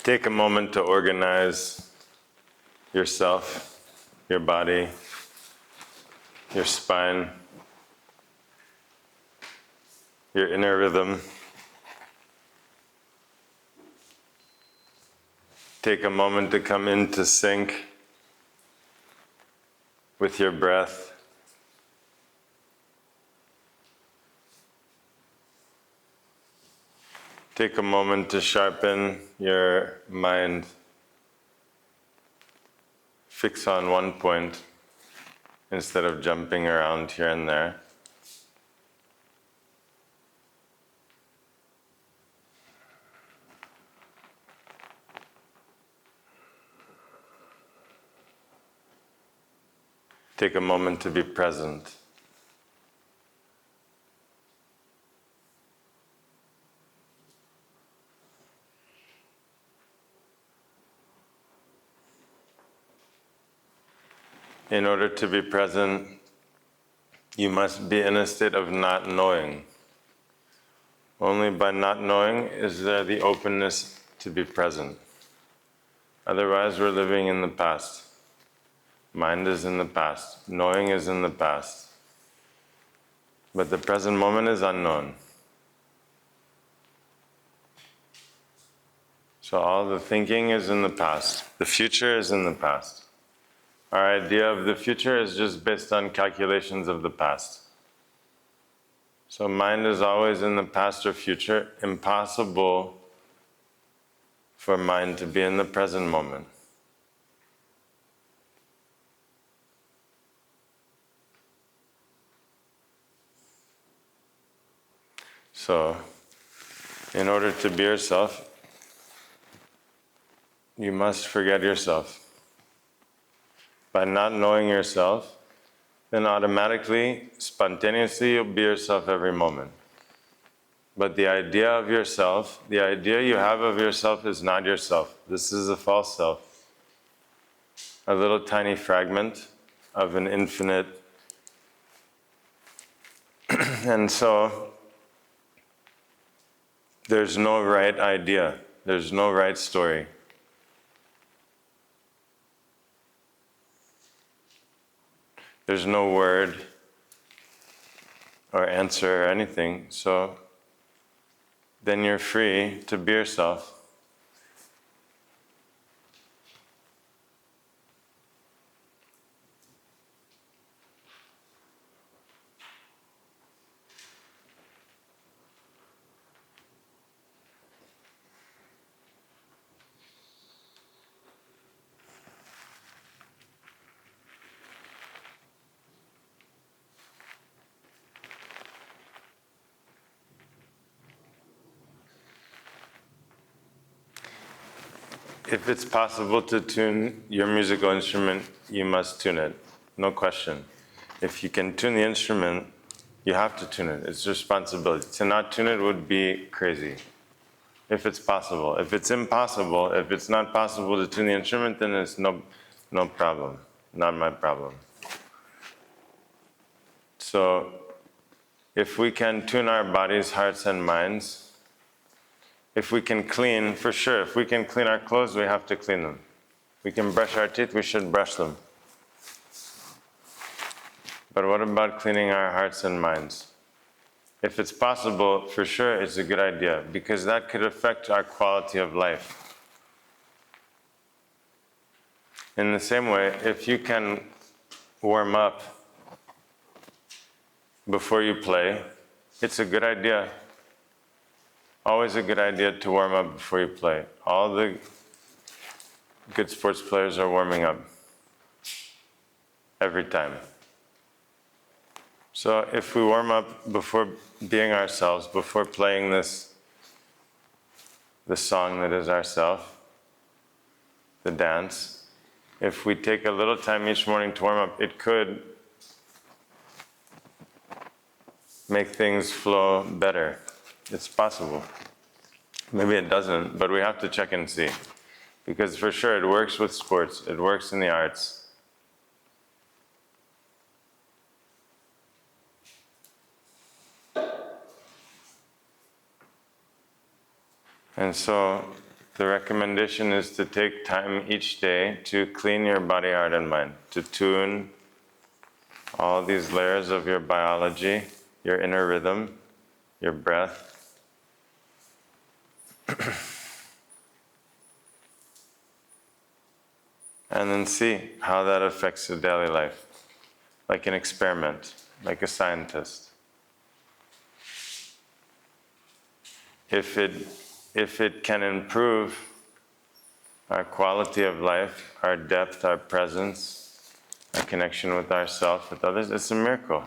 Take a moment to organize yourself, your body, your spine, your inner rhythm. Take a moment to come into sync with your breath. Take a moment to sharpen your mind. Fix on one point instead of jumping around here and there. Take a moment to be present. In order to be present, you must be in a state of not knowing. Only by not knowing is there the openness to be present. Otherwise, we're living in the past. Mind is in the past. Knowing is in the past. But the present moment is unknown. So all the thinking is in the past. The future is in the past. Our idea of the future is just based on calculations of the past. So mind is always in the past or future. Impossible for mind to be in the present moment. So, in order to be yourself, you must forget yourself. By not knowing yourself, then automatically, spontaneously, you'll be yourself every moment. But the idea of yourself, the idea you have of yourself is not yourself. This is a false self. A little tiny fragment of an infinite. And so, there's no right idea. There's no right story. There's no word or answer or anything. So then you're free to be yourself. If it's possible to tune your musical instrument, you must tune it. No question. If you can tune the instrument, you have to tune it. It's a responsibility. To not tune it would be crazy. If it's possible. If it's impossible, if it's not possible to tune the instrument, then it's no problem. Not my problem. So, if we can tune our bodies, hearts, and minds, if we can clean, for sure, if we can clean our clothes, we have to clean them. We can brush our teeth, we should brush them. But what about cleaning our hearts and minds? If it's possible, for sure, it's a good idea, because that could affect our quality of life. In the same way, if you can warm up before you play, it's a good idea. Always a good idea to warm up before you play. All the good sports players are warming up every time. So if we warm up before being ourselves, before playing the song that is ourself, the dance, if we take a little time each morning to warm up, it could make things flow better. It's possible. Maybe it doesn't, but we have to check and see. Because for sure it works with sports, it works in the arts. And so The recommendation is to take time each day to clean your body, heart, and mind, to tune all these layers of your biology, your inner rhythm, your breath. And then see how that affects your daily life, like an experiment, like a scientist. If it can improve our quality of life, our depth, our presence, our connection with ourselves, with others, it's a miracle.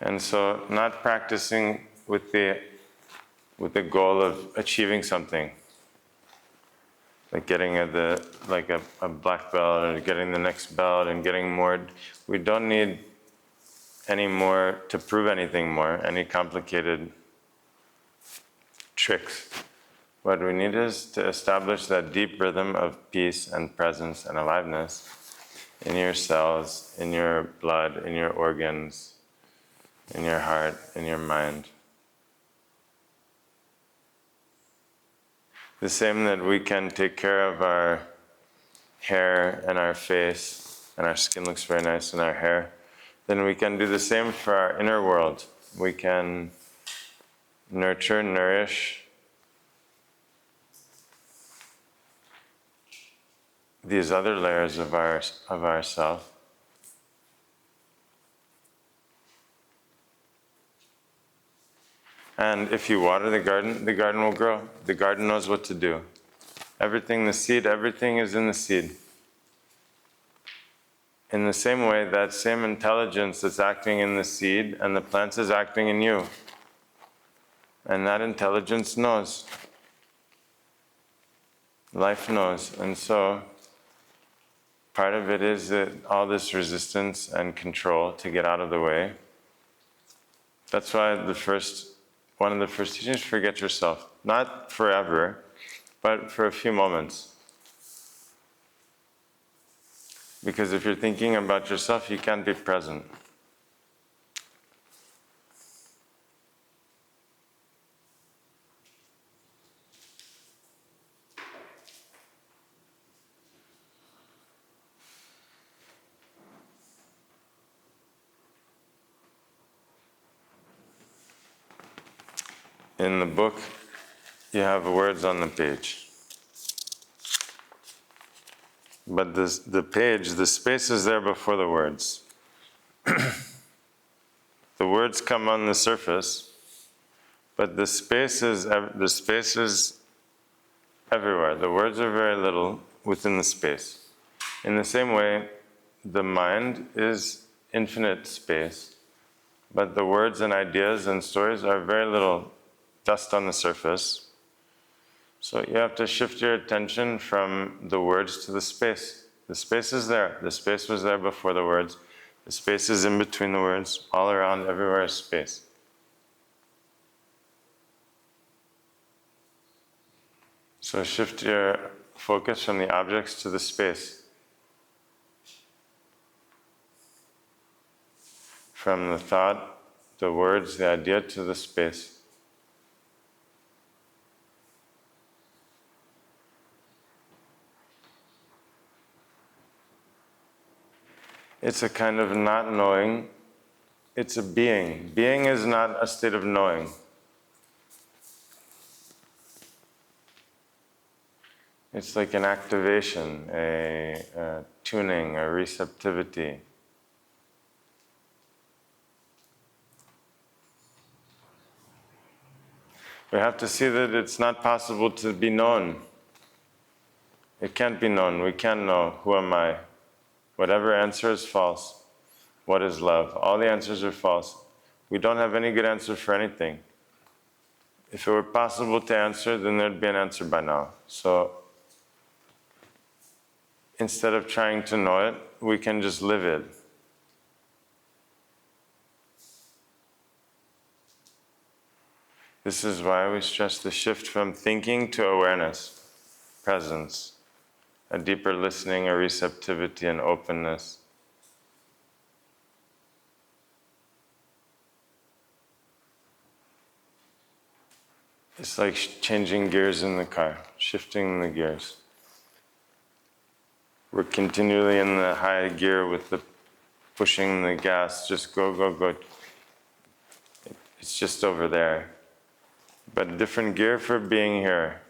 And so, not practicing with the goal of achieving something, like getting a black belt or getting the next belt and getting more. We don't need any more to prove anything more, any complicated tricks. What we need is to establish that deep rhythm of peace and presence and aliveness in your cells, in your blood, in your organs, in your heart, in your mind. The same that we can take care of our hair and our face, and our skin looks very nice in our hair, then we can do the same for our inner world. We can nurture, nourish these other layers of ourself. And if you water the garden will grow. The garden knows what to do. Everything, the seed, everything is in the seed. In the same way, that same intelligence that's acting in the seed and the plants is acting in you. And that intelligence knows. Life knows. And so, part of it is that all this resistance and control to get out of the way. That's why one of the first teachings, forget yourself. Not forever, but for a few moments. Because if you're thinking about yourself, you can't be present. In the book, you have words on the page. But the space is there before the words. The words come on the surface, but the space is everywhere. The words are very little within the space. In the same way, the mind is infinite space, but the words and ideas and stories are very little dust on the surface. So you have to shift your attention from the words to the space. The space is there. The space was there before the words. The space is in between the words. All around, everywhere is space. So shift your focus from the objects to the space. From the thought, the words, the idea to the space. It's a kind of not knowing. It's a being. Being is not a state of knowing. It's like an activation, a tuning, a receptivity. We have to see that it's not possible to be known. It can't be known. We can't know. Who am I? Whatever answer is false. What is love? All the answers are false. We don't have any good answer for anything. If it were possible to answer, then there'd be an answer by now. So instead of trying to know it, we can just live it. This is why we stress the shift from thinking to awareness, presence. a deeper listening, a receptivity, and openness. It's like changing gears in the car, shifting the gears. We're continually in the high gear with the pushing the gas, just go, go, go. It's just over there. But a different gear for being here.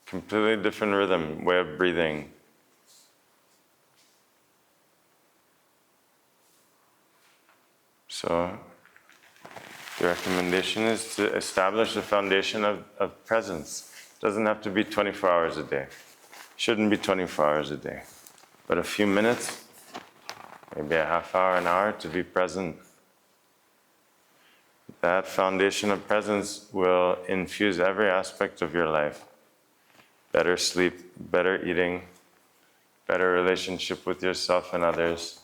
Completely different rhythm, way of breathing. So the recommendation is to establish a foundation of presence. It doesn't have to be 24 hours a day. Shouldn't be 24 hours a day. But a few minutes, maybe a half hour, an hour to be present. That foundation of presence will infuse every aspect of your life. Better sleep, better eating, better relationship with yourself and others,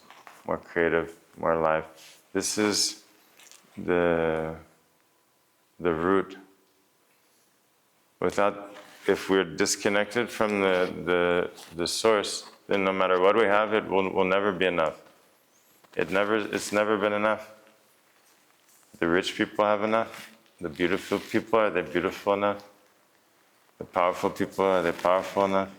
more creative, more alive. This is the root. If we're disconnected from the source, then no matter what we have, it will never be enough. It's never been enough. The rich people have enough. The beautiful people, are they beautiful enough? The powerful people, are they powerful enough?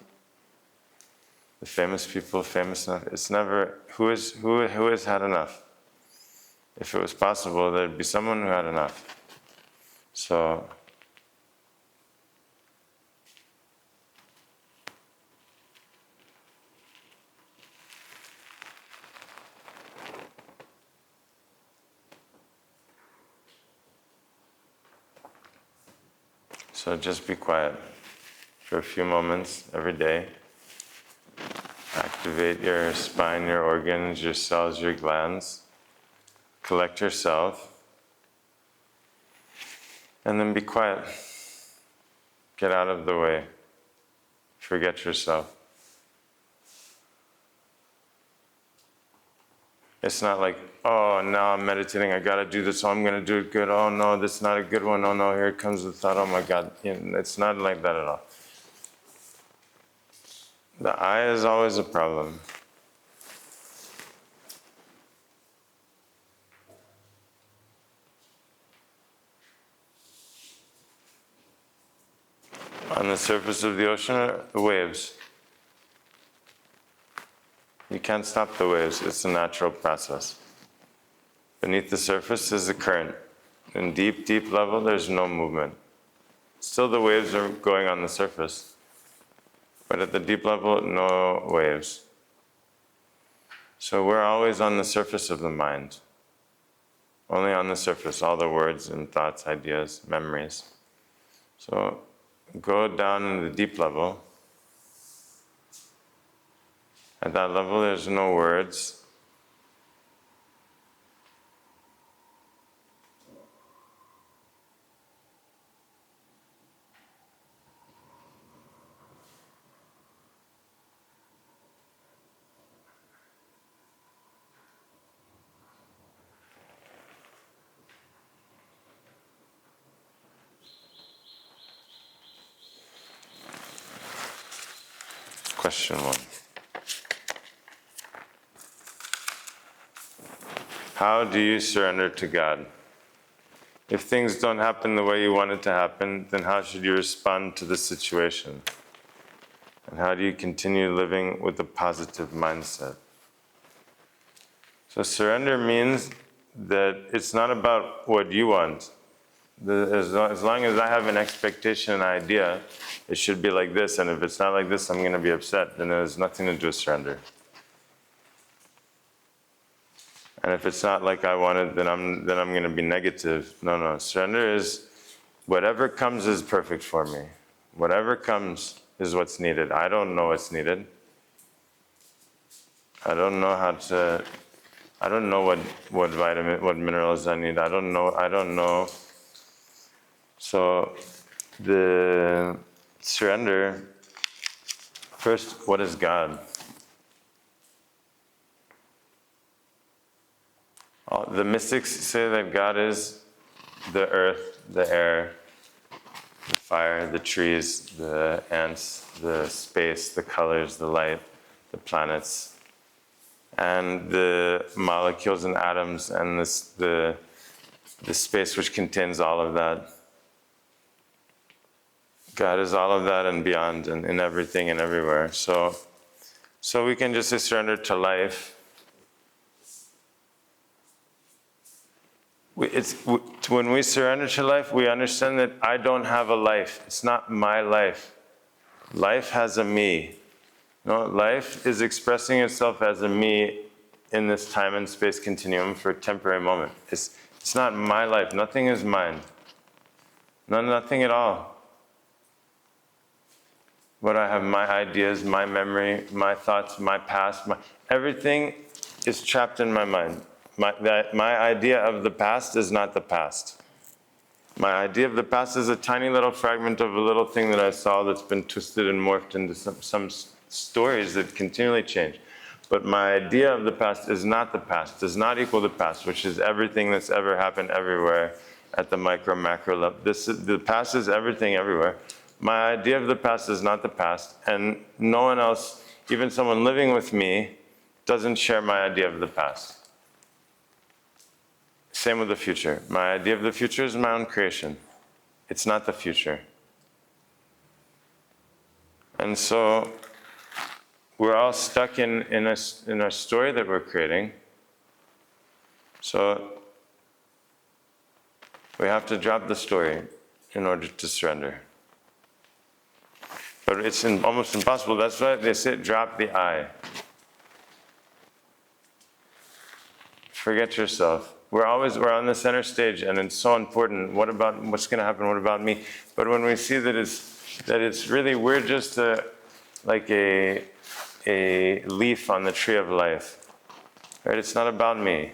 The famous people, famous enough? It's never, who has had enough? If it was possible, there'd be someone who had enough. So just be quiet for a few moments every day. Activate your spine, your organs, your cells, your glands. Collect yourself. And then be quiet. Get out of the way. Forget yourself. It's not like, oh, now I'm meditating, I gotta do this, so I'm gonna do it good. Oh no, this is not a good one. Oh no, here comes the thought, oh my God. It's not like that at all. The I is always a problem. On the surface of the ocean are the waves. You can't stop the waves, it's a natural process. Beneath the surface is the current. In deep, deep level, there's no movement. Still the waves are going on the surface. But at the deep level, no waves. So we're always on the surface of the mind. Only on the surface, all the words and thoughts, ideas, memories. So go down in the deep level. At that level, there's no words. Question 1. How do you surrender to God? If things don't happen the way you want it to happen, then how should you respond to the situation? And how do you continue living with a positive mindset? So surrender means that it's not about what you want. As long as I have an expectation, an idea, it should be like this, and if it's not like this, I'm going to be upset. Then there's nothing to do with surrender. And if it's not like I want it, then I'm going to be negative. No. Surrender is whatever comes is perfect for me. Whatever comes is what's needed. I don't know what's needed. I don't know what vitamin, what minerals I need. I don't know. So the surrender, first, what is God? The mystics say that God is the earth, the air, the fire, the trees, the ants, the space, the colors, the light, the planets, and the molecules and atoms, and the space which contains all of that. God is all of that and beyond, and in everything and everywhere. So we can just surrender to life. When we surrender to life, we understand that I don't have a life. It's not my life. Life has a me. No, life is expressing itself as a me in this time and space continuum for a temporary moment. It's not my life. Nothing is mine. Nothing at all. But I have my ideas, my memory, my thoughts, my past. Everything is trapped in my mind. My idea of the past is not the past. My idea of the past is a tiny little fragment of a little thing that I saw that's been twisted and morphed into some stories that continually change. But my idea of the past is not the past, does not equal the past, which is everything that's ever happened everywhere at the micro, macro level. The past is everything everywhere. My idea of the past is not the past, and no one else, even someone living with me, doesn't share my idea of the past. Same with the future. My idea of the future is my own creation. It's not the future. And so we're all stuck in a story that we're creating. So we have to drop the story in order to surrender. But it's almost impossible. That's why they say drop the I. Forget yourself. We're on the center stage, and it's so important. What's going to happen? What about me? But when we see that it's really, we're just like a leaf on the tree of life, right? It's not about me.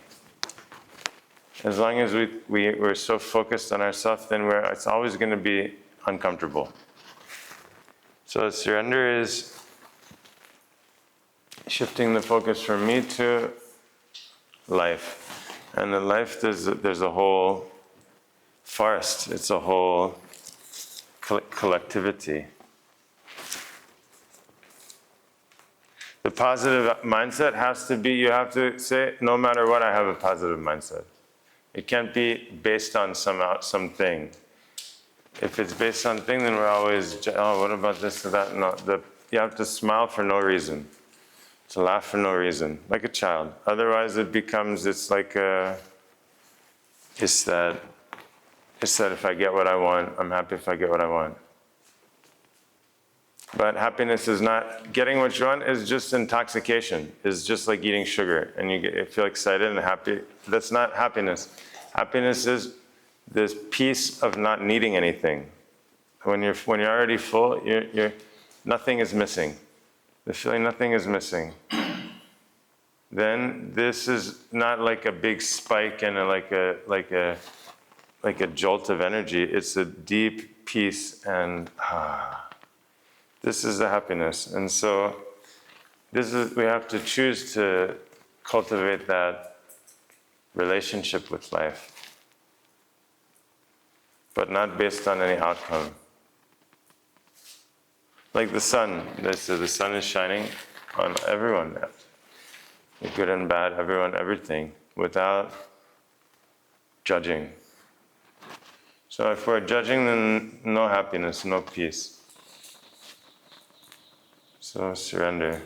As long as we're so focused on ourselves, then it's always going to be uncomfortable. So surrender is shifting the focus from me to life. And in life, there's a whole forest. It's a whole collectivity. The positive mindset has to be, you have to say, no matter what, I have a positive mindset. It can't be based on something. If it's based on thing, then we're always, what about this or that? No, you have to smile for no reason. To laugh for no reason, like a child. Otherwise it becomes, it's that if I get what I want, I'm happy if I get what I want. But happiness is not, getting what you want is just intoxication, is just like eating sugar, and you feel excited and happy. That's not happiness. Happiness is this peace of not needing anything. When you're already full, nothing is missing. The feeling nothing is missing. Then this is not like a big spike and like a jolt of energy. It's a deep peace and this is the happiness. And so we have to choose to cultivate that relationship with life, but not based on any outcome. Like the sun, they say the sun is shining on everyone, the good and bad, everyone, everything, without judging. So if we're judging, then no happiness, no peace. So surrender.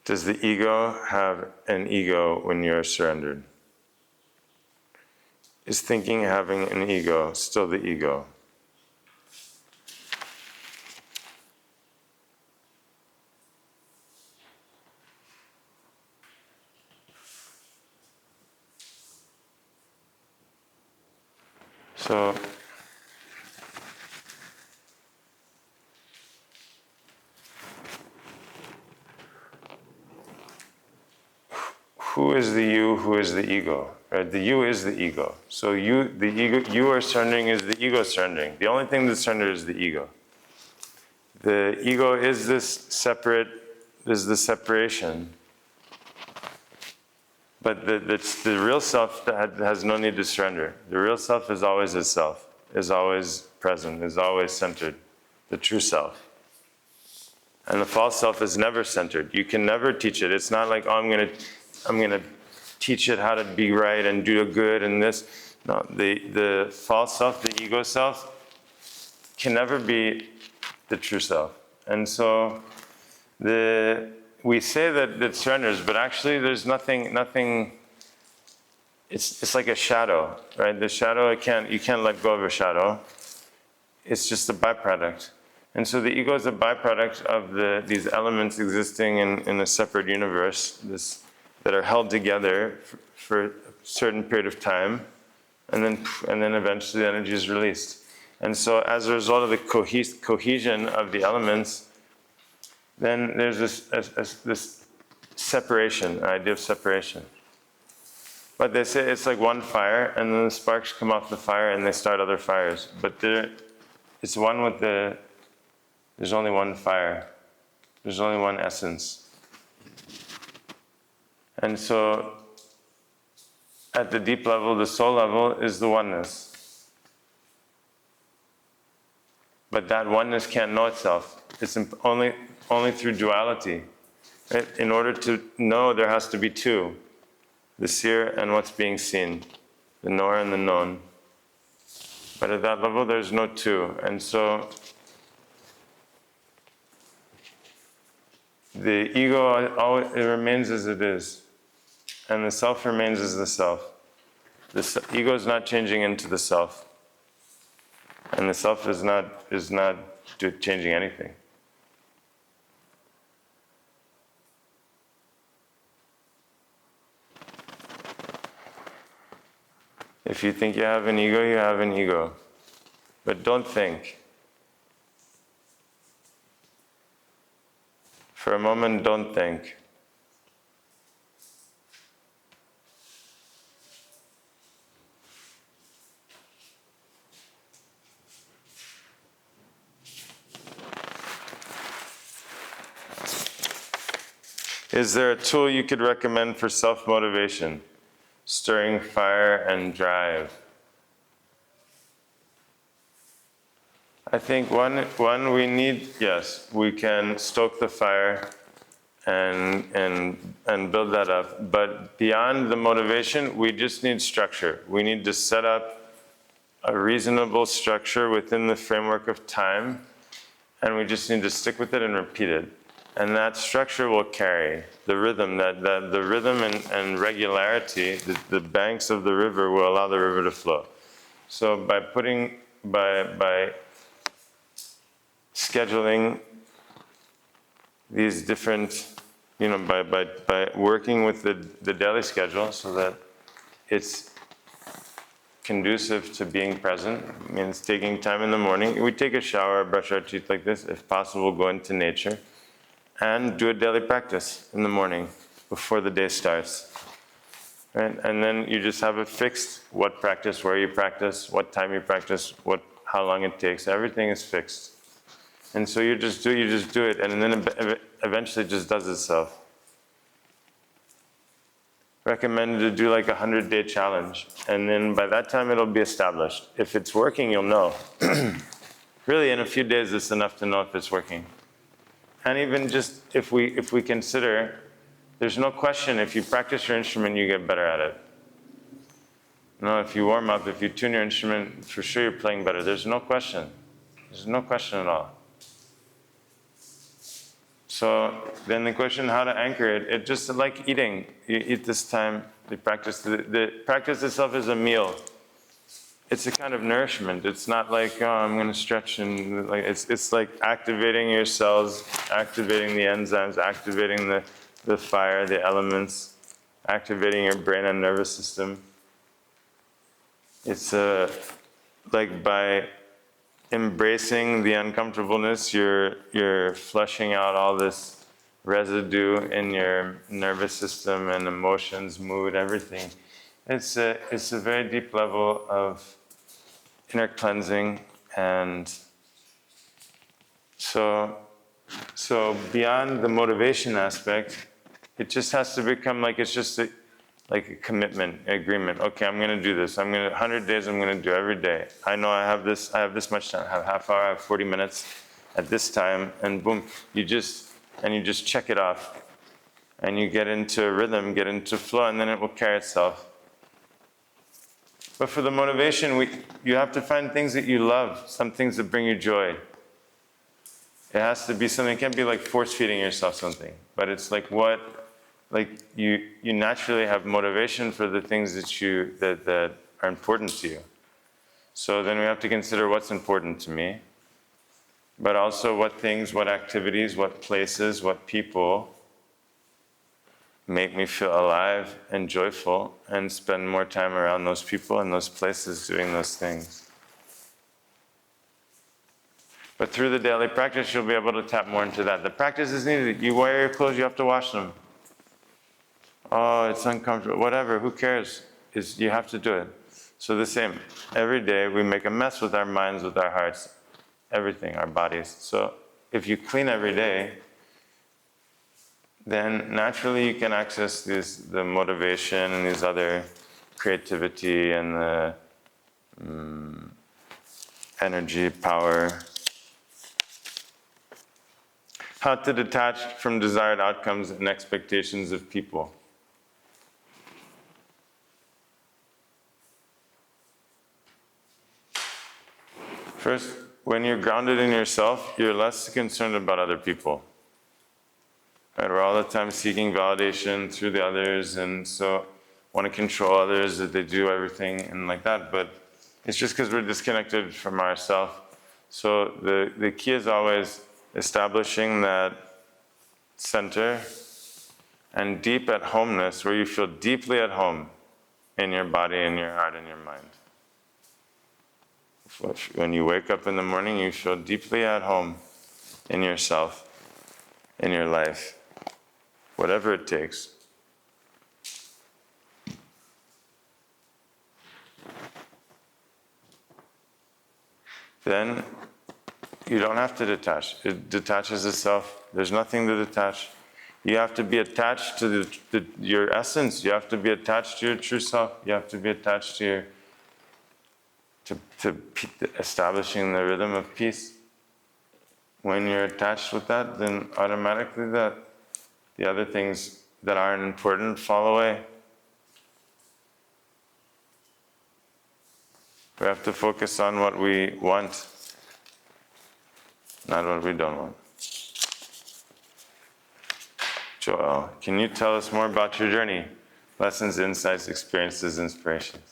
Does the ego have an ego when you're surrendered? Is thinking having an ego still the ego? So who is the you, who is the ego? Right? The you is the ego. So the ego, you are surrendering is the ego surrendering. The only thing that's surrendered is the ego. The ego is the separation. But the real self that has no need to surrender. The real self is always itself, is always present, is always centered, the true self. And the false self is never centered. You can never teach it. It's not like, oh, I'm gonna teach it how to be right and do good and this. No, the false self, the ego self, can never be the true self. And so we say that it surrenders, but actually there's nothing. It's like a shadow, right? The shadow, you can't let go of a shadow. It's just a byproduct. And so the ego is a byproduct of these elements existing in a separate universe, that are held together for a certain period of time, and then eventually the energy is released. And so as a result of the cohesion of the elements, then there's this separation, an idea of separation. But they say it's like one fire, and then the sparks come off the fire and they start other fires. But it's one with there's only one fire. There's only one essence. And so at the deep level, the soul level, is the oneness. But that oneness can't know itself. It's only through duality. Right? In order to know, there has to be two. The seer and what's being seen. The knower and the known. But at that level, there's no two. And so the ego it remains as it is. And the self remains as the self. The ego is not changing into the self. And the self is not changing anything. If you think you have an ego, you have an ego. But don't think. For a moment, don't think. Is there a tool you could recommend for self-motivation? Stirring fire and drive. I think one we need, yes, we can stoke the fire and build that up. But beyond the motivation, we just need structure. We need to set up a reasonable structure within the framework of time, and we just need to stick with it and repeat it. And that structure will carry the rhythm, the rhythm and regularity, the banks of the river will allow the river to flow. So by scheduling these different, by working with the daily schedule so that it's conducive to being present, means taking time in the morning. We take a shower, brush our teeth like this, if possible, go into nature. And do a daily practice in the morning before the day starts. Right? And then you just have it fixed, what practice, where you practice, what time you practice, how long it takes. Everything is fixed. And so you just do it, and then eventually it just does itself. Recommended to do like a 100-day challenge. And then by that time it'll be established. If it's working, you'll know. Really, in a few days, it's enough to know if it's working. And even just if we consider, there's no question, if you practice your instrument, you get better at it. If you warm up, if you tune your instrument, for sure you're playing better. There's no question. There's no question at all. So then the question, how to anchor it, it's just like eating. You eat this time, you practice. The practice itself is a meal. It's a kind of nourishment. It's not like, oh, I'm going to stretch and like it's like activating your cells, activating the enzymes, activating the fire, the elements, activating your brain and nervous system. It's like by embracing the uncomfortableness, you're flushing out all this residue in your nervous system and emotions, mood, everything. It's a very deep level of inner cleansing, and so beyond the motivation aspect, it just has to become like it's just like a commitment, agreement. Okay, I'm going to do this. 100 days I'm going to do every day. I know I have this much time. I have half hour, I have 40 minutes at this time, and boom, you just check it off. And you get into a rhythm, get into flow, and then it will carry itself. But for the motivation, you have to find things that you love, some things that bring you joy. It has to be something, it can't be like force feeding yourself something, but it's like you naturally have motivation for the things that are important to you. So then we have to consider what's important to me, but also what things, what activities, what places, what people make me feel alive and joyful, and spend more time around those people and those places doing those things. But through the daily practice, you'll be able to tap more into that. The practice is needed. You wear your clothes, you have to wash them. Oh, it's uncomfortable. Whatever, who cares? You have to do it. So the same. Every day we make a mess with our minds, with our hearts, everything, our bodies. So if you clean every day, then naturally you can access the motivation and these other creativity and the energy, power. How to detach from desired outcomes and expectations of people. First, when you're grounded in yourself, you're less concerned about other people. Right? We're all the time seeking validation through the others, and so want to control others, that they do everything and like that. But it's just because we're disconnected from ourselves. So the key is always establishing that center and deep at homeness, where you feel deeply at home in your body, in your heart, and your mind. When you wake up in the morning, you feel deeply at home in yourself, in your life, whatever it takes. Then you don't have to detach. It detaches itself. There's nothing to detach. You have to be attached to your essence. You have to be attached to your true self. You have to be attached to establishing the rhythm of peace. When you're attached with that, then automatically the other things that aren't important fall away. We have to focus on what we want, not what we don't want. Joel, can you tell us more about your journey? Lessons, insights, experiences, inspirations.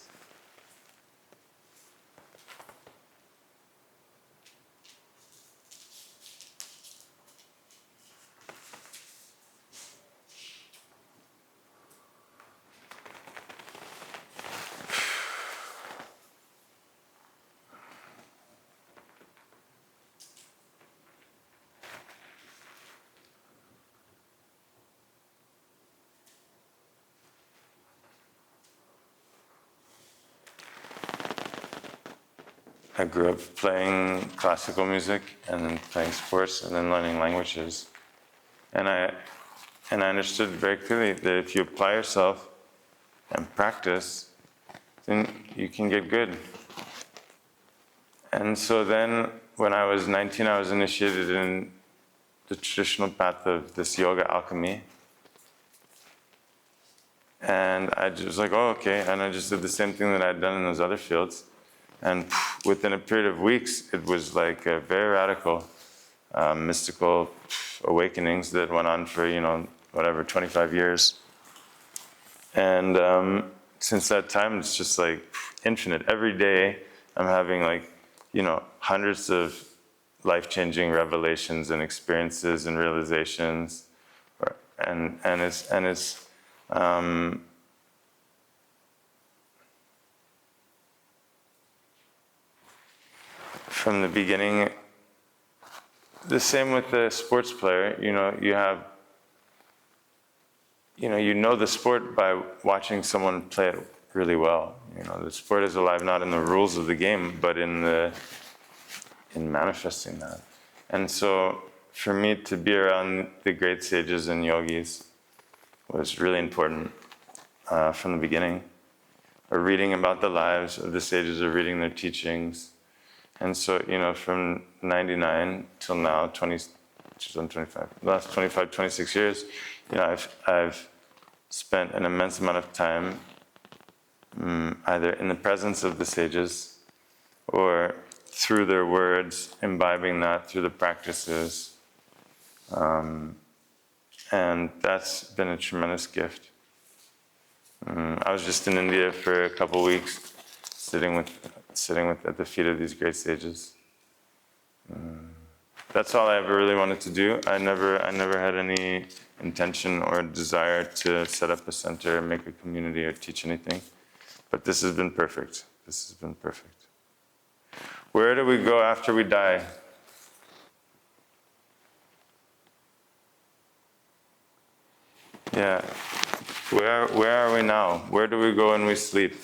I grew up playing classical music and then playing sports and then learning languages. And I understood very clearly that if you apply yourself and practice, then you can get good. And so then when I was 19, I was initiated in the traditional path of this yoga alchemy. And I just was like, oh, okay. And I just did the same thing that I'd done in those other fields. And within a period of weeks, it was like a very radical, mystical awakenings that went on for, 25 years. And since that time, it's just like infinite. Every day, I'm having hundreds of life-changing revelations and experiences and realizations, and it's from the beginning. The same with the sports player. You know the sport by watching someone play it really well. The sport is alive not in the rules of the game, but in manifesting that. And so for me to be around the great sages and yogis was really important. from the beginning, or reading about the lives of the sages, or reading their teachings. And so, from 99 till now, 25, the last 25, 26 years, I've spent an immense amount of time either in the presence of the sages or through their words, imbibing that through the practices. And that's been a tremendous gift. I was just in India for a couple weeks, sitting at the feet of these great sages. That's all I ever really wanted to do. I never had any intention or desire to set up a center, make a community, or teach anything. But this has been perfect. This has been perfect. Where do we go after we die? Yeah. Where are we now? Where do we go when we sleep?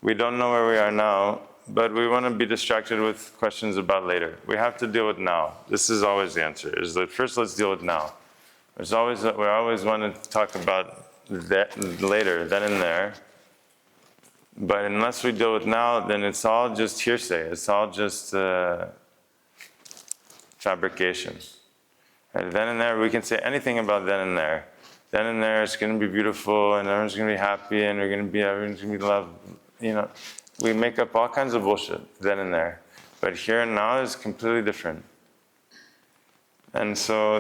We don't know where we are now, but we want to be distracted with questions about later. We have to deal with now. This is always the answer, is that first let's deal with now. We always want to talk about that later, then and there. But unless we deal with now, then it's all just hearsay. It's all just fabrication. And then and there, we can say anything about then and there. Then and there, it's going to be beautiful, and everyone's going to be happy, and everyone's going to be loved. We make up all kinds of bullshit then and there. But here and now is completely different. And so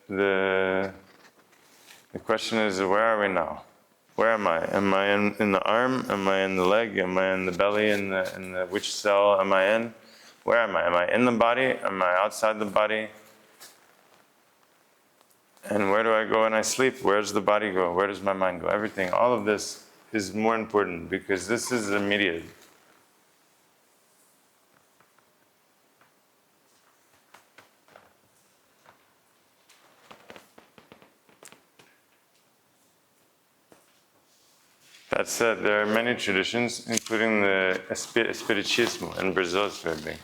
the question is, where are we now? Where am I? Am I in the arm? Am I in the leg? Am I in the belly? In the which cell am I in? Where am I? Am I in the body? Am I outside the body? And where do I go when I sleep? Where does the body go? Where does my mind go? Everything, all of this is more important because this is immediate. That said, there are many traditions, including the Espiritismo in Brazil, is very big,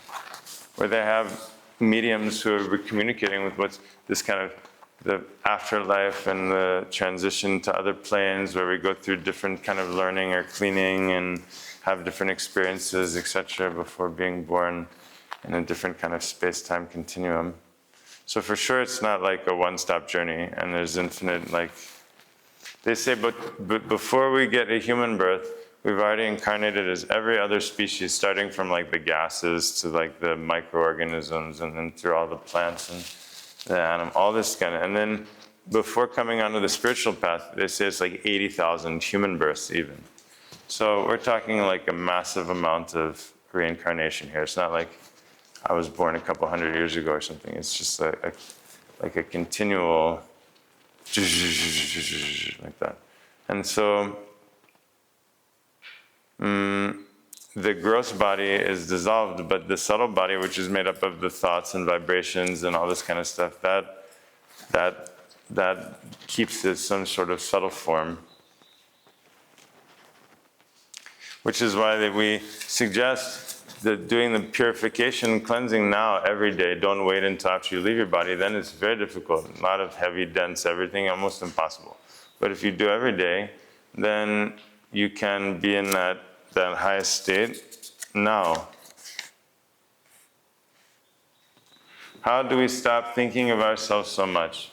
where they have mediums who are communicating with what's this kind of the afterlife and the transition to other planes, where we go through different kind of learning or cleaning and have different experiences, etc., before being born in a different kind of space-time continuum. So for sure, it's not like a one-stop journey, and there's infinite, they say, but before we get a human birth, we've already incarnated as every other species, starting from the gases to the microorganisms, and then through all the plants and the animal, all this kind of, and then before coming onto the spiritual path, they say it's 80,000 human births even. So we're talking a massive amount of reincarnation here. It's not like I was born a couple hundred years ago or something. It's just a continual like that. And so the gross body is dissolved, but the subtle body, which is made up of the thoughts and vibrations and all this kind of stuff, that keeps it some sort of subtle form. Which is why we suggest that doing the purification cleansing now every day. Don't wait until after you leave your body. Then it's very difficult. A lot of heavy, dense everything, almost impossible. But if you do every day, then you can be in that highest state now. How do we stop thinking of ourselves so much?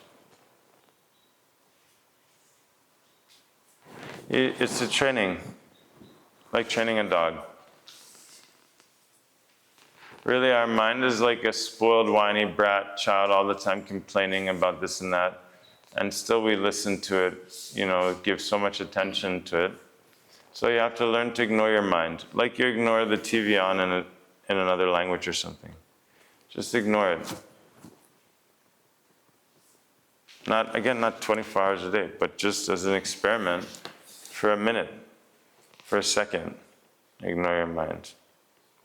It's a training, like training a dog. Really, our mind is like a spoiled, whiny brat child all the time complaining about this and that. And still we listen to it, give so much attention to it. So you have to learn to ignore your mind. Like you ignore the TV on in another language or something. Just ignore it. Not 24 hours a day, but just as an experiment for a minute, for a second, ignore your mind.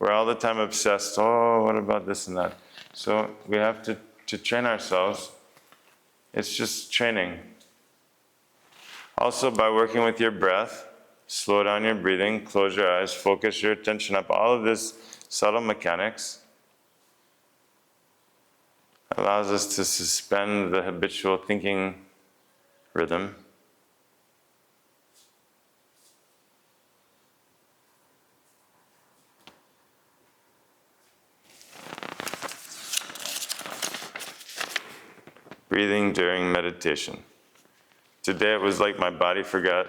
We're all the time obsessed, what about this and that? So we have to train ourselves. It's just training. Also, by working with your breath, slow down your breathing, close your eyes, focus your attention up. All of this subtle mechanics allows us to suspend the habitual thinking rhythm. breathing during meditation. Today it was like my body forgot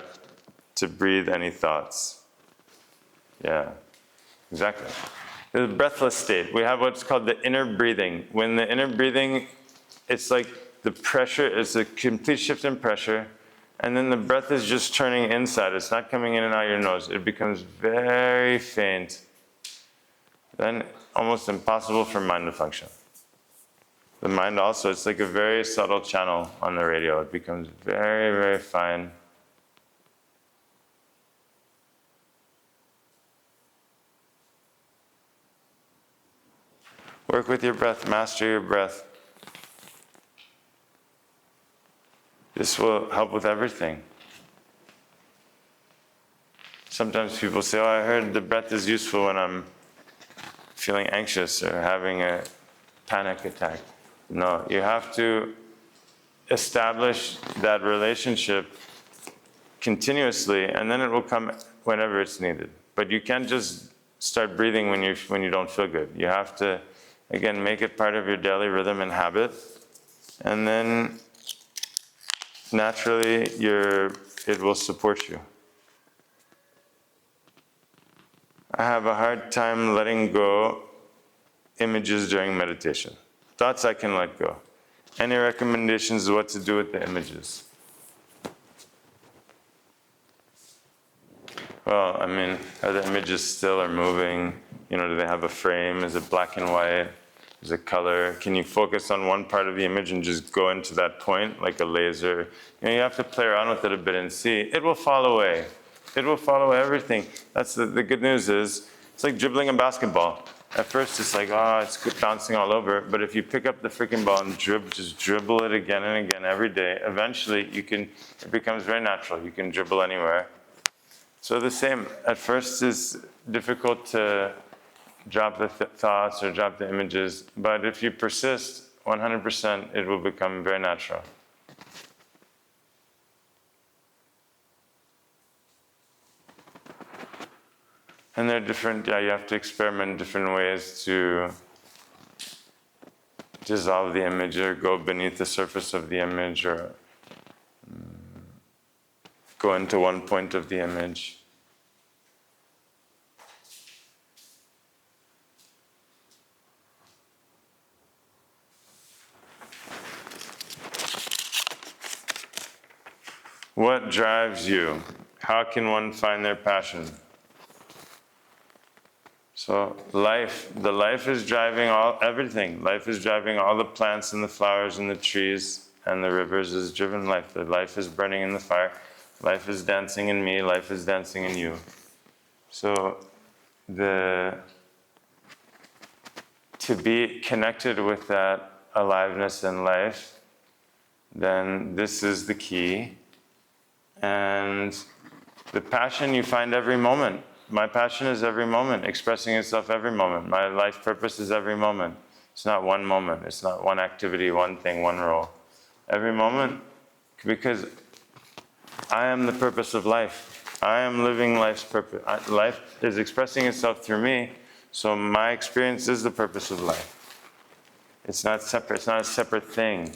to breathe any thoughts. Yeah, exactly. The breathless state. We have what's called the inner breathing. When the inner breathing, it's like the pressure, it's a complete shift in pressure, and then the breath is just turning inside. It's not coming in and out your nose. It becomes very faint. Then almost impossible for mind to function. The mind also, it's like a very subtle channel on the radio. It becomes very, very fine. Work with your breath, master your breath. This will help with everything. Sometimes people say, oh, I heard the breath is useful when I'm feeling anxious or having a panic attack. No, you have to establish that relationship continuously, and then it will come whenever it's needed. But you can't just start breathing when you don't feel good. You have to, again, make it part of your daily rhythm and habit, and then naturally it will support you. I have a hard time letting go images during meditation. Thoughts I can let go. Any recommendations of what to do with the images? Well, I mean, are the images still or moving? Do they have a frame? Is it black and white? Is it color? Can you focus on one part of the image and just go into that point like a laser? You have to play around with it a bit and see. It will fall away. It will follow everything. That's the good news is, it's like dribbling a basketball. At first it's like, it's bouncing all over. But if you pick up the freaking ball and just dribble it again and again every day, eventually it becomes very natural. You can dribble anywhere. So the same, at first it's difficult to drop the thoughts or drop the images. But if you persist, 100%, it will become very natural. And there are different, you have to experiment different ways to dissolve the image or go beneath the surface of the image or go into one point of the image. What drives you? How can one find their passion? So the life is driving everything. Life is driving all the plants and the flowers and the trees and the rivers is driven life. The life is burning in the fire. Life is dancing in me. Life is dancing in you. So to be connected with that aliveness and life, then this is the key. And the passion you find every moment. My passion is every moment, expressing itself every moment. My life purpose is every moment. It's not one moment. It's not one activity, one thing, one role. Every moment, because I am the purpose of life. I am living life's purpose. Life is expressing itself through me, so my experience is the purpose of life. It's not separate. It's not a separate thing.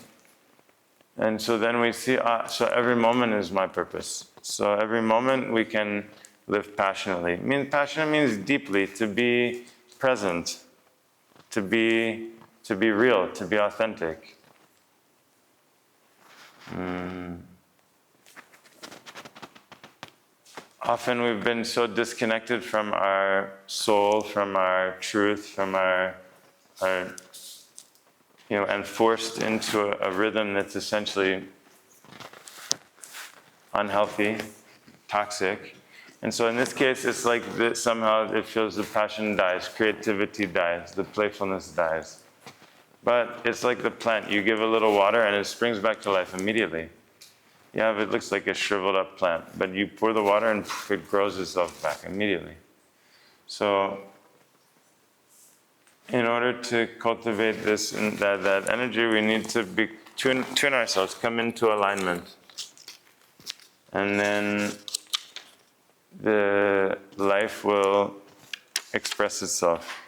And so then we see, so every moment is my purpose. So every moment we can live passionately. Passionate means deeply, to be present, to be real, to be authentic. Often we've been so disconnected from our soul, from our truth, from our and forced into a rhythm that's essentially unhealthy, toxic. And so in this case, it's like somehow it feels the passion dies, creativity dies, the playfulness dies. But it's like the plant. You give a little water and it springs back to life immediately. It looks like a shriveled up plant, but you pour the water and it grows itself back immediately. So in order to cultivate this and that energy, we need to tune ourselves, come into alignment. And then the life will express itself.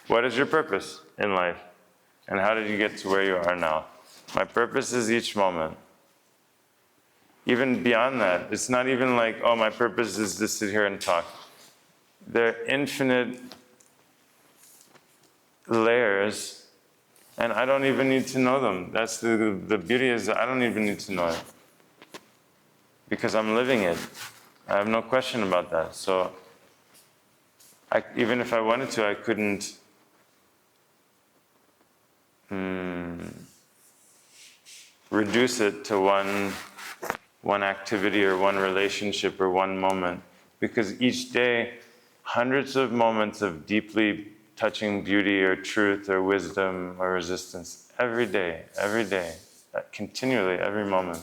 What is your purpose in life? And how did you get to where you are now? My purpose is each moment. Even beyond that, it's not even like, oh, my purpose is to sit here and talk. There are infinite layers, and I don't even need to know them. That's the beauty, is that I don't even need to know it, because I'm living it. I have no question about that. So even if I wanted to, I couldn't reduce it to one activity or one relationship or one moment, because each day, hundreds of moments of deeply touching beauty or truth or wisdom or resistance, every day, continually, every moment.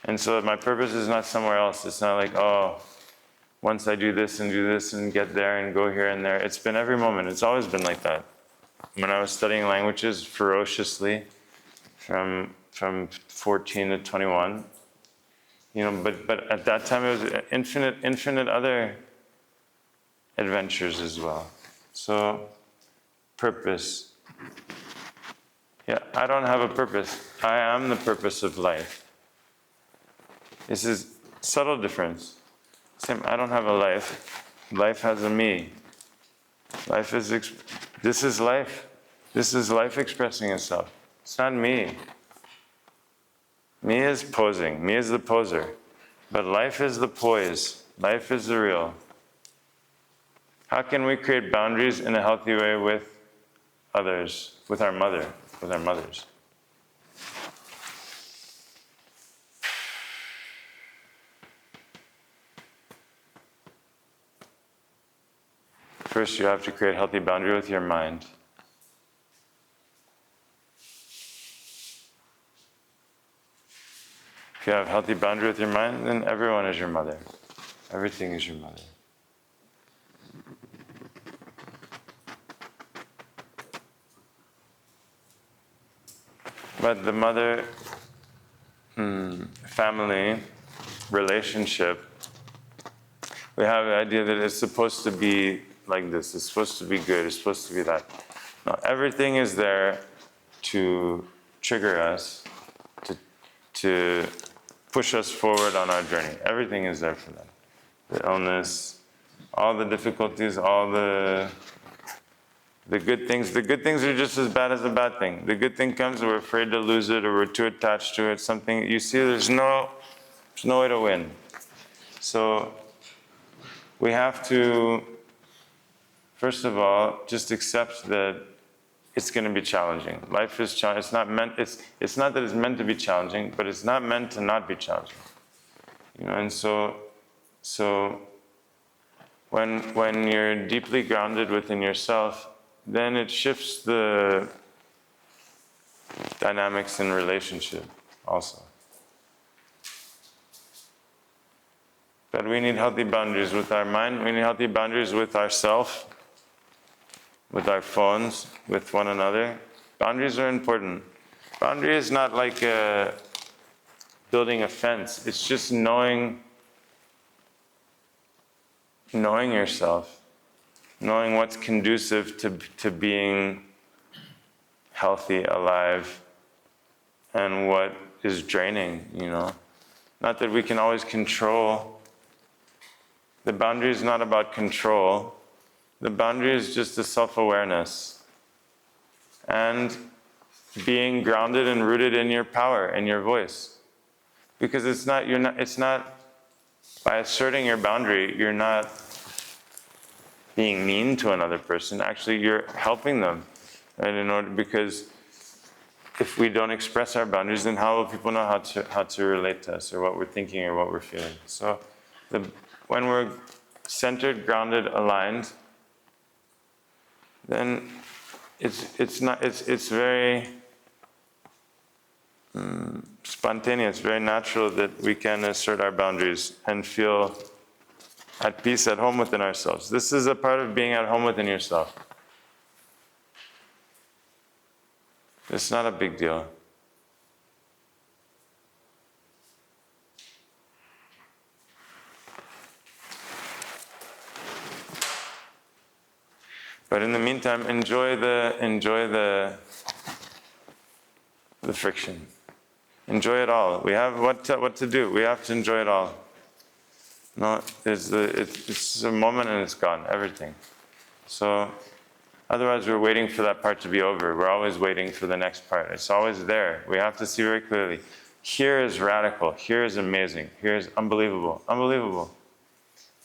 And so my purpose is not somewhere else. It's not like, oh, once I do this and get there and go here and there. It's been every moment. It's always been like that. When I was studying languages ferociously from 14 to 21, but at that time it was infinite other adventures as well. So, purpose. Yeah, I don't have a purpose. I am the purpose of life. This is subtle difference. Same, I don't have a life. Life has a me. Life is, this is life. This is life expressing itself. It's not me. Me is posing. Me is the poser. But life is the poise. Life is the real. How can we create boundaries in a healthy way with others, with our mothers? First, you have to create a healthy boundary with your mind. If you have a healthy boundary with your mind, then everyone is your mother. Everything is your mother. But the mother family relationship, we have the idea that it's supposed to be like this. It's supposed to be good. It's supposed to be that. No, everything is there to trigger us, to push us forward on our journey. Everything is there for that. The illness, all the difficulties, all the good things. The good things are just as bad as the bad thing. The good thing comes, we're afraid to lose it, or we're too attached to it. Something, you see, there's no way to win. So we have to, first of all, just accept that it's going to be challenging. Life is challenging. It's not that it's meant to be challenging, but it's not meant to not be challenging. And so when you're deeply grounded within yourself, then it shifts the dynamics in relationship also. But we need healthy boundaries with our mind. We need healthy boundaries with ourself, with our phones, with one another. Boundaries are important. Boundary is not like building a fence. It's just knowing yourself, knowing what's conducive to being healthy, alive, and what is draining, Not that we can always control. The boundary is not about control. The boundary is just a self-awareness and being grounded and rooted in your power and your voice. Because it's not by asserting your boundary, you're not being mean to another person. Actually, you're helping them. And because if we don't express our boundaries, then how will people know how to relate to us, or what we're thinking, or what we're feeling? So when we're centered, grounded, aligned, then it's very spontaneous, very natural that we can assert our boundaries and feel at peace, at home within ourselves. This is a part of being at home within yourself. It's not a big deal. But in the meantime, enjoy the the friction. Enjoy it all. We have what to do. We have to enjoy it all. No, it's a moment and it's gone, everything. So otherwise we're waiting for that part to be over. We're always waiting for the next part. It's always there. We have to see very clearly. Here is radical. Here is amazing. Here is unbelievable. Unbelievable.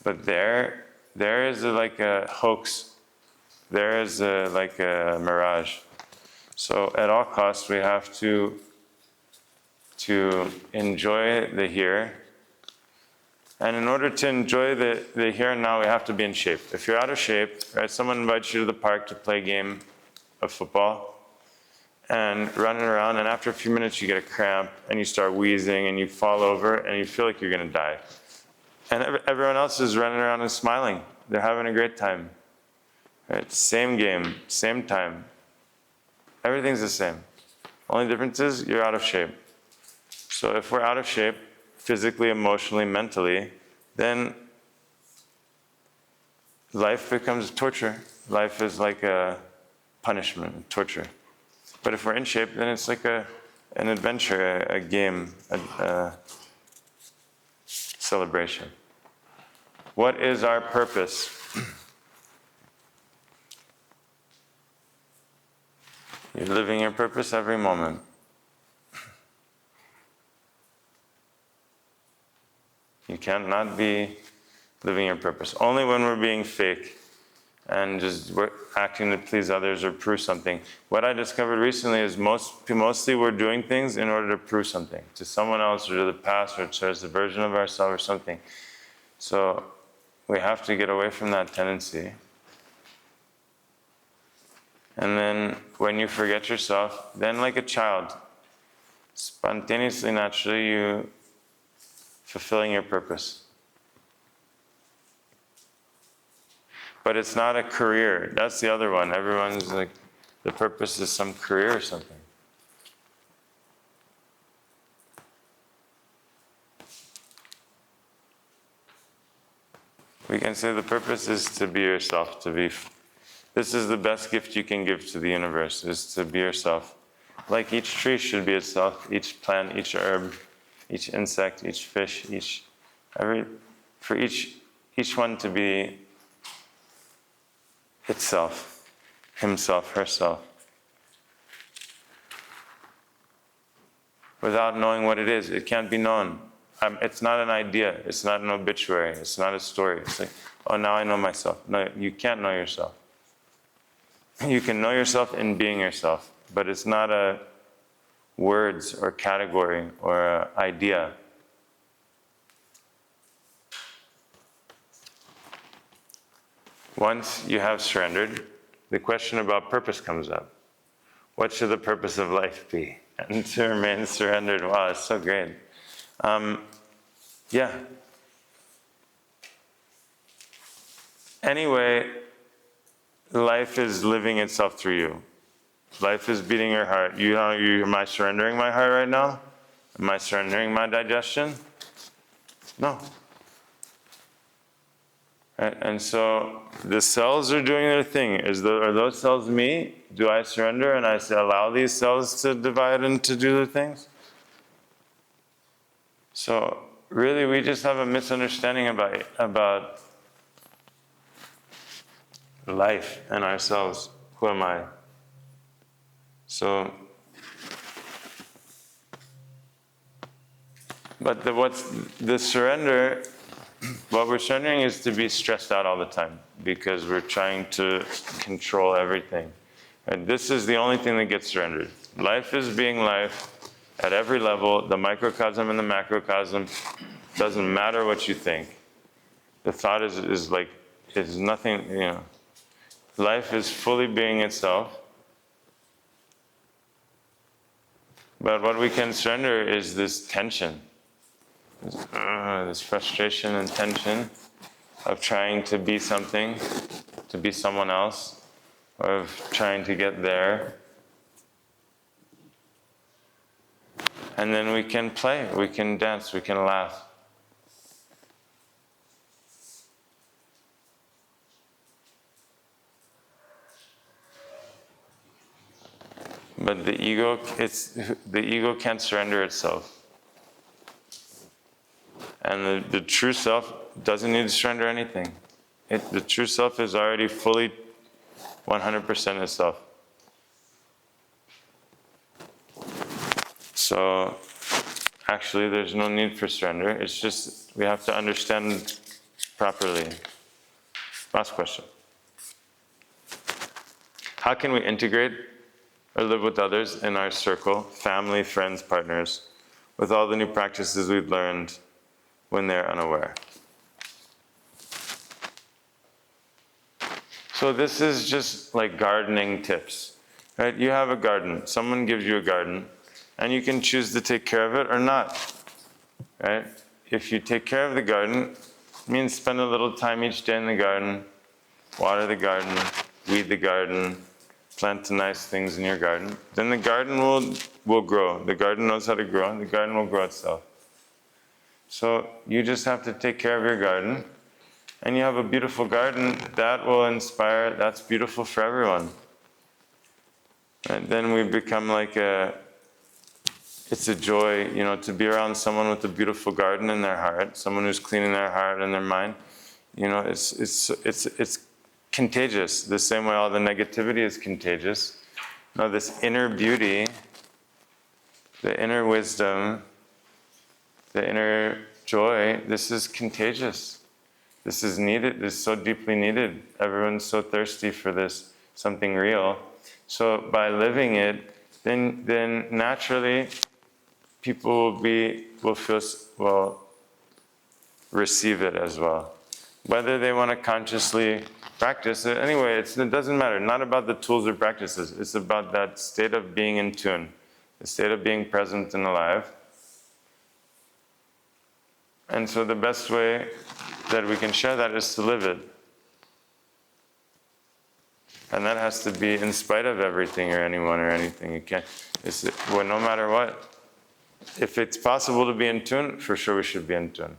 But there is like a hoax. There is like a mirage. So at all costs, we have to enjoy the here. And in order to enjoy the here and now, we have to be in shape. If you're out of shape, right, someone invites you to the park to play a game of football and running around, and after a few minutes you get a cramp and you start wheezing and you fall over and you feel like you're going to die. And everyone else is running around and smiling. They're having a great time. Right? Same game, same time. Everything's the same. Only difference is you're out of shape. So if we're out of shape, physically, emotionally, mentally, then life becomes torture. Life is like a punishment, torture. But if we're in shape, then it's like an adventure, a game, a celebration. What is our purpose? You're living your purpose every moment. You cannot be living your purpose. Only when we're being fake and just we're acting to please others or prove something. What I discovered recently is mostly we're doing things in order to prove something to someone else or to the past or to the version of ourselves or something. So we have to get away from that tendency. And then when you forget yourself, then like a child, spontaneously, naturally, you fulfilling your purpose. But it's not a career. That's the other one. Everyone's like, the purpose is some career or something. We can say the purpose is to be yourself, this is the best gift you can give to the universe, is to be yourself. Like each tree should be itself, each plant, each herb, each insect, each fish, for each one to be itself, himself, herself. Without knowing what it is, it can't be known. It's not an idea, it's not an obituary, it's not a story. It's like, oh, now I know myself. No, you can't know yourself. You can know yourself in being yourself, but it's not a words or category or an idea. Once you have surrendered, the question about purpose comes up. What should the purpose of life be? And to remain surrendered. Wow, it's so great. Yeah. Anyway, life is living itself through you. Life is beating your heart. Am I surrendering my heart right now? Am I surrendering my digestion? No. Right? And so the cells are doing their thing. Are those cells me? Do I surrender and I allow these cells to divide and to do their things? So really, we just have a misunderstanding about life and ourselves. Who am I? So, but the surrender, what we're surrendering is to be stressed out all the time because we're trying to control everything. And this is the only thing that gets surrendered. Life is being life at every level, the microcosm and the macrocosm. Doesn't matter what you think. The thought is nothing, Life is fully being itself. But what we can surrender is this tension, this frustration and tension of trying to be something, to be someone else, of trying to get there. And then we can play, we can dance, we can laugh. But the ego can't surrender itself. And the true self doesn't need to surrender anything. The true self is already fully 100% itself. So actually there's no need for surrender. It's just we have to understand properly. Last question. How can we integrate or live with others in our circle, family, friends, partners, with all the new practices we've learned when they're unaware? So this is just like gardening tips, right? You have a garden, someone gives you a garden, and you can choose to take care of it or not, right? If you take care of the garden, it means spend a little time each day in the garden, water the garden, weed the garden, plant the nice things in your garden, then the garden will grow. The garden knows how to grow, and the garden will grow itself. So you just have to take care of your garden, and you have a beautiful garden that will inspire, that's beautiful for everyone. And then we become like it's a joy, to be around someone with a beautiful garden in their heart, someone who's cleaning their heart and their mind. It's contagious, the same way all the negativity is contagious. This inner beauty, the inner wisdom, the inner joy, this is contagious. This is needed, this is so deeply needed. Everyone's so thirsty for this, something real. So by living it, then naturally people will receive it as well. Whether they want to consciously practice it, anyway, it doesn't matter. Not about the tools or practices. It's about that state of being in tune, the state of being present and alive. And so the best way that we can share that is to live it. And that has to be in spite of everything or anyone or anything. No matter what. If it's possible to be in tune, for sure we should be in tune.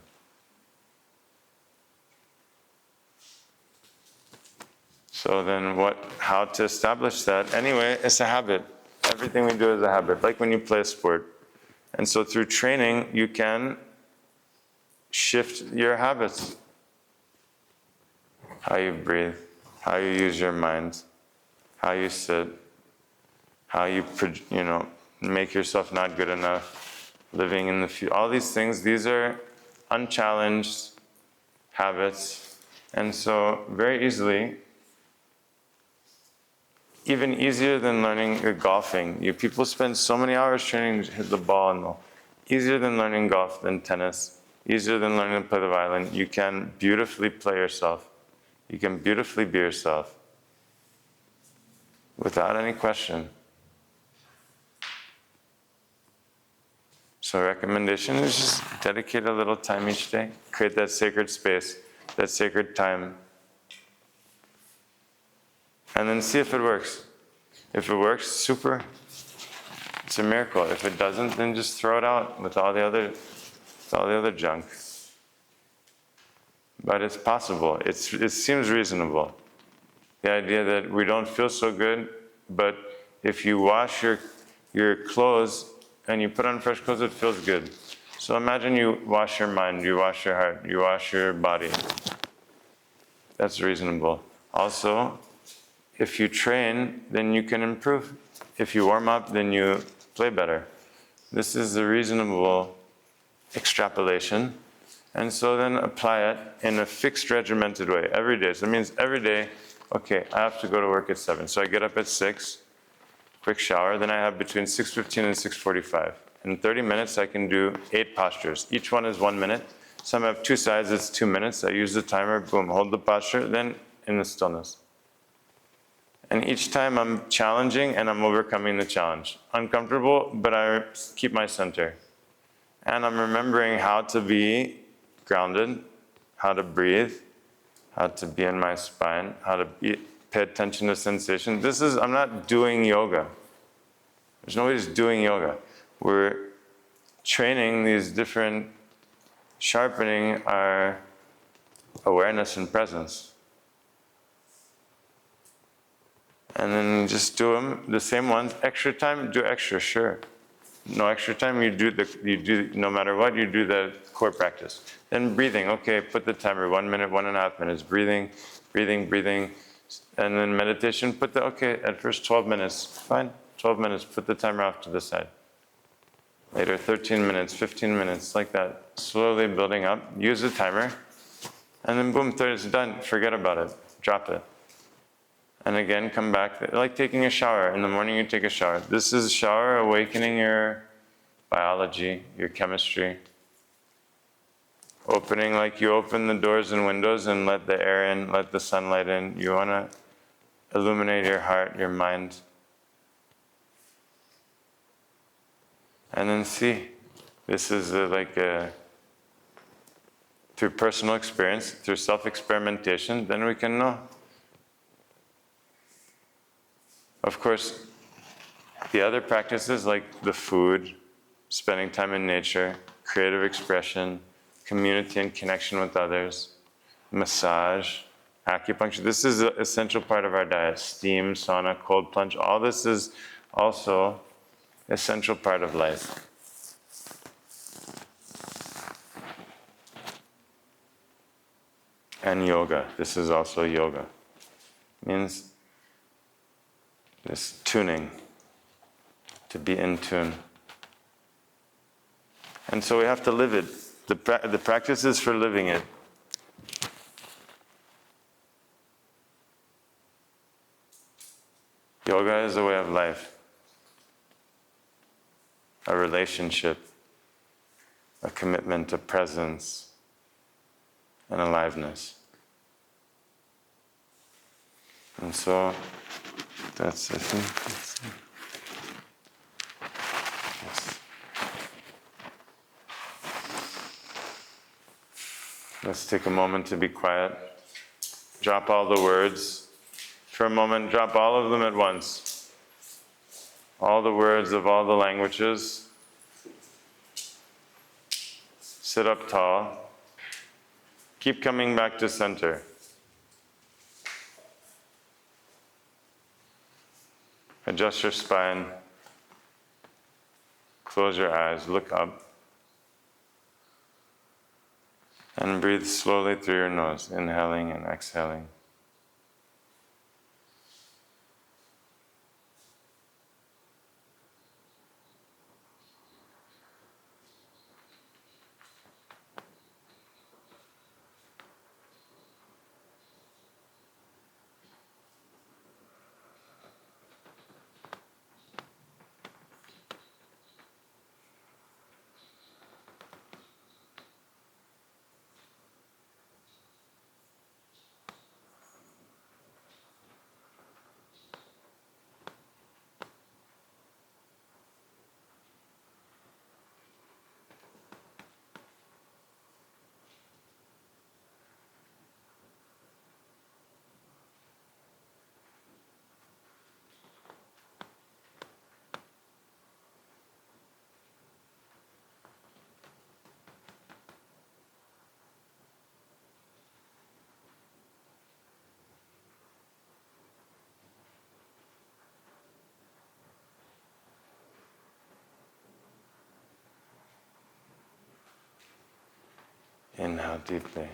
So then how to establish that? Anyway, it's a habit. Everything we do is a habit, like when you play a sport. And so through training, you can shift your habits. How you breathe, how you use your mind, how you sit, how you make yourself not good enough, living in the future. All these things, these are unchallenged habits. And so very easily, even easier than learning golfing. People spend so many hours training to hit the ball, and easier than learning golf, than tennis, easier than learning to play the violin. You can beautifully play yourself. You can beautifully be yourself without any question. So recommendation is just dedicate a little time each day. Create that sacred space, that sacred time. And then see if it works. If it works, super. It's a miracle. If it doesn't, then just throw it out with all the other junk. But it's possible. It seems reasonable. The idea that we don't feel so good, but if you wash your clothes and you put on fresh clothes, it feels good. So imagine you wash your mind, you wash your heart, you wash your body. That's reasonable. Also, if you train, then you can improve. If you warm up, then you play better. This is a reasonable extrapolation. And so then apply it in a fixed, regimented way every day. So it means every day, okay, I have to go to work at 7. So I get up at 6, quick shower. Then I have between 6:15 and 6:45. In 30 minutes, I can do 8 postures. Each one is 1 minute. Some have 2 sides, it's 2 minutes. I use the timer, boom, hold the posture, then in the stillness. And each time I'm challenging and I'm overcoming the challenge. Uncomfortable, but I keep my center. And I'm remembering how to be grounded, how to breathe, how to be in my spine, how to pay attention to sensation. I'm not doing yoga. There's no way just doing yoga. We're training these different, sharpening our awareness and presence. And then just do them, the same ones. Extra time, do extra, sure. No extra time, you do no matter what, you do the core practice. Then breathing, okay, put the timer, 1 minute, 1.5 minutes, breathing, breathing, breathing. And then meditation, okay, at first 12 minutes, fine, 12 minutes, put the timer off to the side. Later, 13 minutes, 15 minutes, like that, slowly building up, use the timer, and then boom, it's done, forget about it, drop it. And again, come back, like taking a shower. In the morning, you take a shower. This is a shower awakening your biology, your chemistry. Opening like you open the doors and windows and let the air in, let the sunlight in. You want to illuminate your heart, your mind. And then see. This is through personal experience, through self-experimentation, then we can know. Of course, the other practices like the food, spending time in nature, creative expression, community and connection with others, massage, acupuncture. This is an essential part of our diet. Steam, sauna, cold plunge, all this is also an essential part of life. And yoga. This is also yoga. Means this tuning, to be in tune. And so we have to live it. The practice is for living it. Yoga is a way of life, a relationship, a commitment, a presence, and aliveness. And so, that's, I think, yes. Let's take a moment to be quiet. Drop all the words. For a moment, drop all of them at once. All the words of all the languages. Sit up tall. Keep coming back to center. Adjust your spine. Close your eyes, look up. And breathe slowly through your nose, inhaling and exhaling. Inhale deeply.